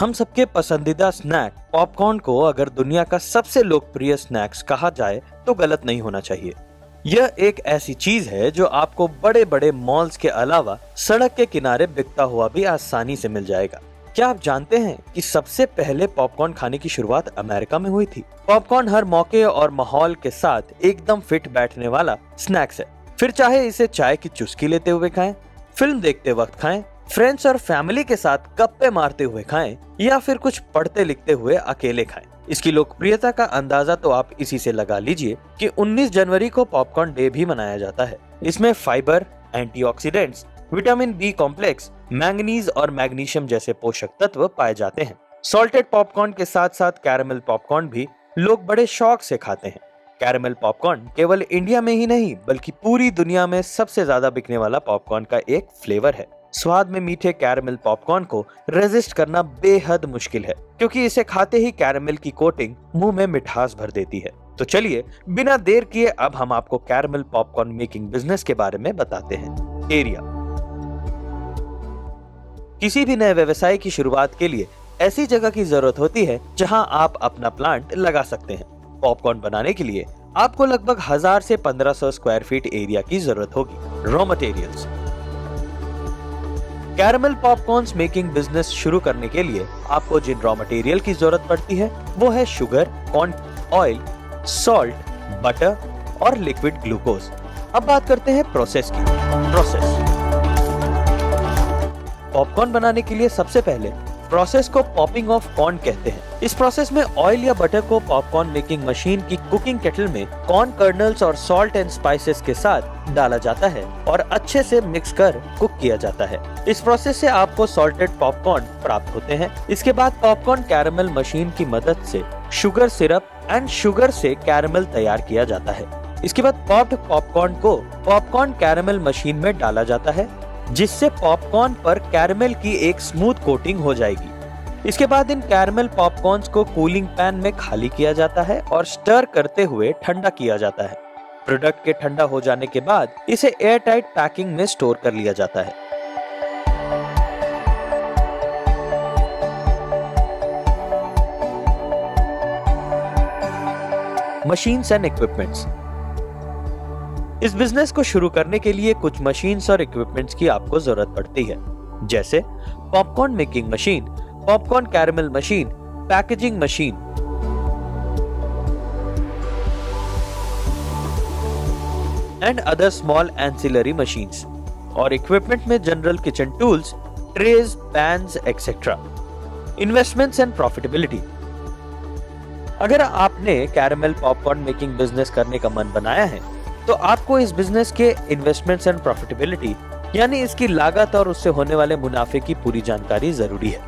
हम सबके पसंदीदा स्नैक पॉपकॉर्न को अगर दुनिया का सबसे लोकप्रिय स्नैक्स कहा जाए तो गलत नहीं होना चाहिए। यह एक ऐसी चीज है जो आपको बड़े बड़े मॉल्स के अलावा सड़क के किनारे बिकता हुआ भी आसानी से मिल जाएगा। क्या आप जानते हैं कि सबसे पहले पॉपकॉर्न खाने की शुरुआत अमेरिका में हुई थी? पॉपकॉर्न हर मौके और माहौल के साथ एकदम फिट बैठने वाला स्नैक्स है। फिर चाहे इसे चाय की चुस्की लेते हुए खाएं, फिल्म देखते वक्त खाएं, फ्रेंड्स और फैमिली के साथ गप्पे मारते हुए खाएं या फिर कुछ पढ़ते लिखते हुए अकेले खाएं। इसकी लोकप्रियता का अंदाजा तो आप इसी से लगा लीजिए कि 19 जनवरी को पॉपकॉर्न डे भी मनाया जाता है। इसमें fibre, antioxidants, vitamin B complex, manganese और मैग्नीशियम जैसे पोषक तत्व पाए जाते हैं। सॉल्टेड पॉपकॉर्न के साथ साथ कैरेमल पॉपकॉर्न भी लोग बड़े शौक से खाते हैं। कैरेमल पॉपकॉर्न केवल इंडिया में ही नहीं बल्कि पूरी दुनिया में सबसे ज्यादा बिकने वाला पॉपकॉर्न का एक फ्लेवर है। स्वाद में मीठे कैरेमल पॉपकॉर्न को रेजिस्ट करना बेहद मुश्किल है, क्योंकि इसे खाते ही कैरेमल की कोटिंग मुंह में मिठास भर देती है। तो चलिए बिना देर किए अब हम आपको कैरेमल पॉपकॉर्न मेकिंग बिजनेस के बारे में बताते हैं। एरिया। किसी भी नए व्यवसाय की शुरुआत के लिए ऐसी जगह की जरूरत होती है जहां आप अपना प्लांट लगा सकते हैं। पॉपकॉर्न बनाने के लिए आपको लगभग 1000 से 1500 स्क्वायर फीट एरिया की जरूरत होगी। Raw materials. Caramel popcorns making business शुरू करने के लिए आपको जिन रॉ मटेरियल की जरूरत पड़ती है वो है sugar, corn oil, salt, butter और लिक्विड ग्लूकोज। अब बात करते हैं प्रोसेस की। पॉपकॉर्न बनाने के लिए सबसे पहले प्रोसेस को पॉपिंग ऑफ कॉर्न कहते हैं। इस प्रोसेस में ऑयल या बटर को पॉपकॉर्न मेकिंग मशीन की कुकिंग केटल में कॉर्न कर्नल्स और सॉल्ट एंड स्पाइसेस के साथ डाला जाता है और अच्छे से मिक्स कर कुक किया जाता है। इस प्रोसेस से आपको सॉल्टेड पॉपकॉर्न प्राप्त होते हैं। इसके बाद पॉपकॉर्न कैरेमल मशीन की मदद से शुगर सिरप एंड शुगर से कैरेमल तैयार किया जाता है। इसके बाद पॉप्ड पॉपकॉर्न को पॉपकॉर्न कैरेमल मशीन में डाला जाता है, जिससे पॉपकॉर्न पर कैरेमल की एक स्मूथ कोटिंग हो जाएगी। इसके बाद इन कैरेमल पॉपकॉर्न्स को कूलिंग पैन में खाली किया जाता है और स्टर करते हुए ठंडा किया जाता है। प्रोडक्ट के ठंडा हो जाने के बाद इसे एयर टाइट पैकिंग में स्टोर कर लिया जाता है। Machines and equipments. इस बिजनेस को शुरू करने के लिए कुछ मशीन्स और इक्विपमेंट्स की आपको जरूरत पड़ती है, जैसे popcorn making machine, popcorn caramel machine, packaging machine, and other small ancillary machines. और इक्विपमेंट में general kitchen tools, trays, pans etcetera. Investments and profitability. अगर आपने कैरेमल पॉपकॉर्न मेकिंग बिजनेस करने का मन बनाया है तो आपको इस बिजनेस के इन्वेस्टमेंट्स एंड प्रॉफिटेबिलिटी यानी इसकी लागत और उससे होने वाले मुनाफे की पूरी जानकारी जरूरी है।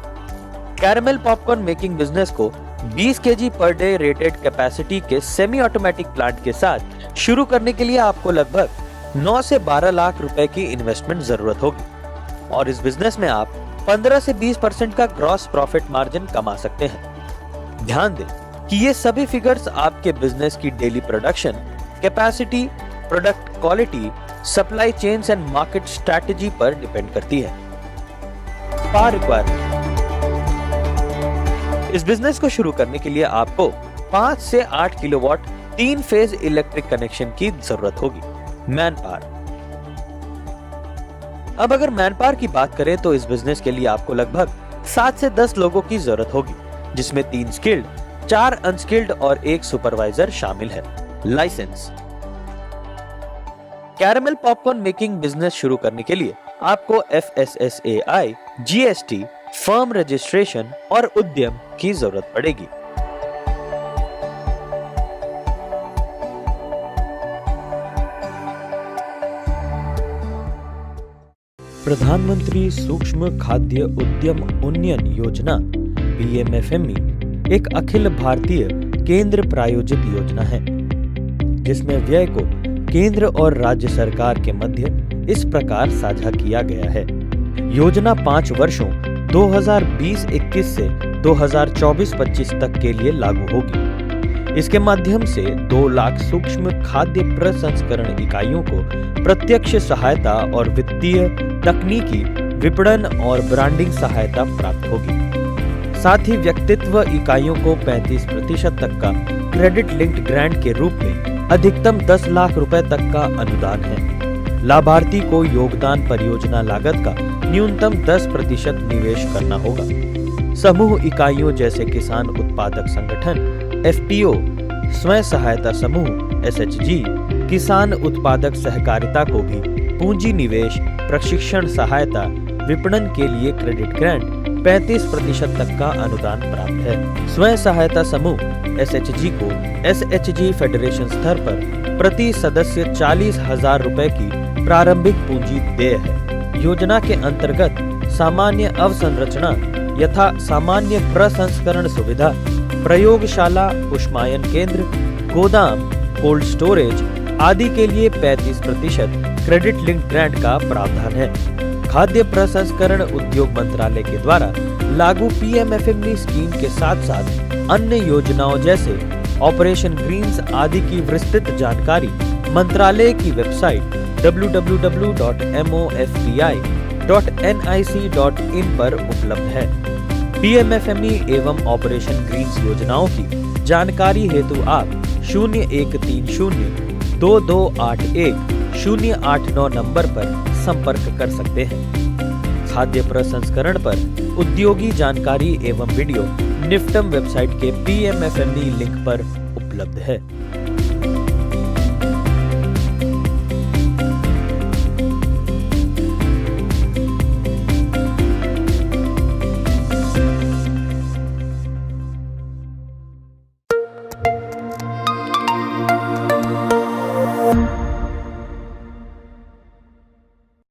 कैरेमल पॉपकॉर्न मेकिंग बिजनेस को 20 KG per day rated capacity के सेमी ऑटोमेटिक प्लांट के साथ शुरू करने के लिए आपको लगभग 9 से 12 लाख रुपए की इन्वेस्टमेंट जरूरत होगी और इस बिजनेस में आप 15 से 20% का ग्रॉस प्रॉफिट मार्जिन कमा सकते हैं। ध्यान दें कि ये सभी फिगर्स आपके बिजनेस की daily production, capacity, product quality, supply chains and market strategy पर डिपेंड करती है। Power requirement. इस बिजनेस को शुरू करने के लिए आपको 5 से 8 किलोवाट 3 फेज इलेक्ट्रिक कनेक्शन की जरूरत होगी। Man power. अब अगर मैन पावर की बात करें तो इस बिजनेस के लिए आपको लगभग 7 से 10 लोगों की जरूरत होगी, जिसमें 3 स्किल्ड, 4 अनस्किल्ड और 1 सुपरवाइजर शामिल है। Licence. Caramel popcorn making business शुरू करने के लिए आपको FSSAI, GST, फर्म रजिस्ट्रेशन और उद्यम की जरूरत पड़ेगी। प्रधानमंत्री सूक्ष्म खाद्य उद्यम उन्नयन योजना PMFME एक अखिल भारतीय केंद्र प्रायोजित योजना है, जिसमें व्यय को केंद्र और राज्य सरकार के मध्य इस प्रकार साझा किया गया है। योजना 5 वर्षों 2020-21 से 2024-25 तक के लिए लागू होगी। इसके माध्यम से 2 लाख सूक्ष्म खाद्य प्रसंस्करण इकाइयों को प्रत्यक्ष सहायता और वित्तीय, तकनीकी, विपणन और ब्रांडिंग सहायता प्राप्त होगी। साथ ही व्यक्तित्व इकाइयों को 35% तक का क्रेडिट लिंक्ड ग्रांट के रूप में अधिकतम 10 लाख रुपए तक का अनुदान है। लाभार्थी को योगदान परियोजना लागत का न्यूनतम 10% निवेश करना होगा। समूह इकाइयों जैसे किसान उत्पादक संगठन एफपीओ, स्वयं सहायता समूह एसएचजी, किसान उत्पादक सहकारिता को भी पूंजी निवेश, प्रशिक्षण सहायता, विपणन के लिए क्रेडिट ग्रांट 35% तक का अनुदान प्राप्त है। स्वयं सहायता समूह एसएचजी को एसएचजी फेडरेशन स्तर पर प्रति सदस्य 40,000 रुपए की प्रारंभिक पूंजी देय है। योजना के अंतर्गत सामान्य अवसंरचना यथा सामान्य प्रसंस्करण सुविधा, प्रयोगशाला, उष्मायन केंद्र, गोदाम, कोल्ड स्टोरेज आदि के लिए 35% क्रेडिट लिंक्ड ग्रांट का प्रावधान है। खाद्य प्रसंस्करण उद्योग मंत्रालय के द्वारा लागू पीएमएफएमई स्कीम के साथ साथ अन्य योजनाओं जैसे ऑपरेशन ग्रीन्स आदि की विस्तृत जानकारी मंत्रालय की वेबसाइट www.mofpi.nic.in पर उपलब्ध है। पीएमएफएमई एवं ऑपरेशन ग्रीन्स योजनाओं की जानकारी हेतु आप 01302281 नंबर पर संपर्क कर सकते हैं। खाद्य प्रसंस्करण पर उद्योगी जानकारी एवं वीडियो निफ्टम वेबसाइट के पीएमएफएमई लिंक पर उपलब्ध है।